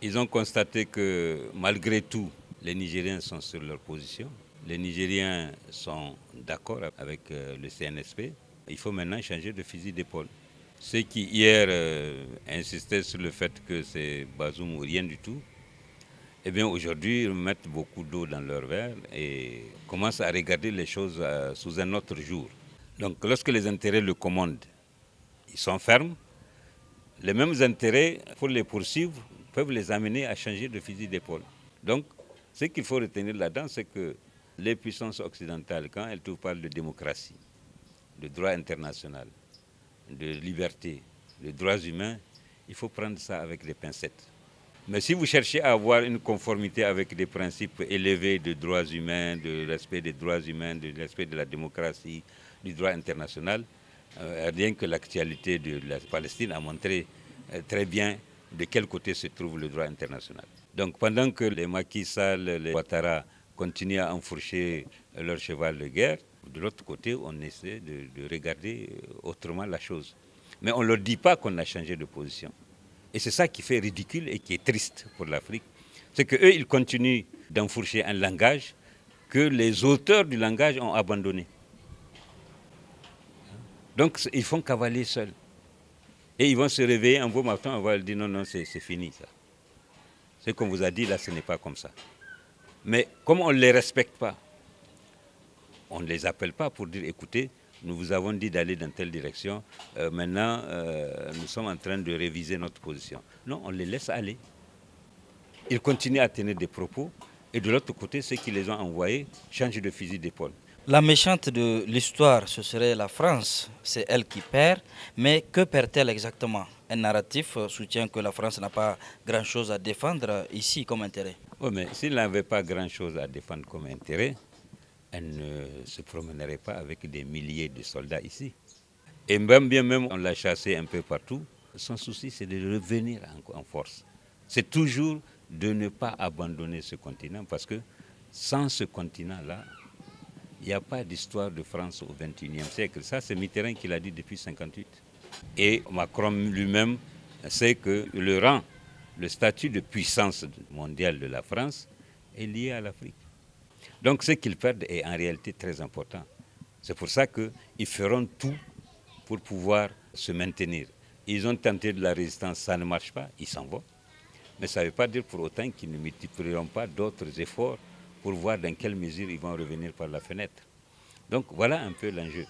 Ils ont constaté que malgré tout, les Nigériens sont sur leur position. Les Nigériens sont d'accord avec le CNSP. Il faut maintenant changer de fusil d'épaule. Ceux qui hier insistaient sur le fait que c'est Bazoum ou rien du tout, eh bien aujourd'hui ils mettent beaucoup d'eau dans leur verre et commencent à regarder les choses sous un autre jour. Donc lorsque les intérêts le commandent, ils sont fermes. Les mêmes intérêts, pour les poursuivre, peuvent les amener à changer de fusil d'épaule. Donc ce qu'il faut retenir là-dedans, c'est que les puissances occidentales, quand elles te parlent de démocratie, de droit international, de liberté, de droits humains, il faut prendre ça avec des pincettes. Mais si vous cherchez à avoir une conformité avec des principes élevés de droits humains, de respect des droits humains, de respect de la démocratie, du droit international, rien que l'actualité de la Palestine a montré très bien de quel côté se trouve le droit international. Donc pendant que les Macky Sall, les Ouattara continuent à enfourcher leur cheval de guerre, de l'autre côté, on essaie de regarder autrement la chose. Mais on ne leur dit pas qu'on a changé de position. Et c'est ça qui fait ridicule et qui est triste pour l'Afrique. C'est qu'eux, ils continuent d'enfourcher un langage que les auteurs du langage ont abandonné. Donc ils font cavaler seuls. Et ils vont se réveiller un beau matin, on va leur dire non, non, c'est fini ça. Ce qu'on vous a dit là, ce n'est pas comme ça. Mais comme on ne les respecte pas, on ne les appelle pas pour dire écoutez, nous vous avons dit d'aller dans telle direction, maintenant nous sommes en train de réviser notre position. Non, on les laisse aller. Ils continuent à tenir des propos et de l'autre côté, ceux qui les ont envoyés changent de fusil d'épaule. La méchante de l'histoire, ce serait la France. C'est elle qui perd. Mais que perd-elle exactement? Un narratif soutient que la France n'a pas grand-chose à défendre ici comme intérêt. Oui, mais s'il n'avait pas grand-chose à défendre comme intérêt, elle ne se promènerait pas avec des milliers de soldats ici. Et même on l'a chassé un peu partout. Son souci, c'est de revenir en force. C'est toujours de ne pas abandonner ce continent parce que sans ce continent-là, il n'y a pas d'histoire de France au XXIe siècle. Ça, c'est Mitterrand qui l'a dit depuis 1958. Et Macron lui-même sait que le rang, le statut de puissance mondiale de la France est lié à l'Afrique. Donc ce qu'ils perdent est en réalité très important. C'est pour ça qu'ils feront tout pour pouvoir se maintenir. Ils ont tenté de la résistance, ça ne marche pas, ils s'en vont. Mais ça ne veut pas dire pour autant qu'ils ne multiplieront pas d'autres efforts pour voir dans quelle mesure ils vont revenir par la fenêtre. Donc voilà un peu l'enjeu.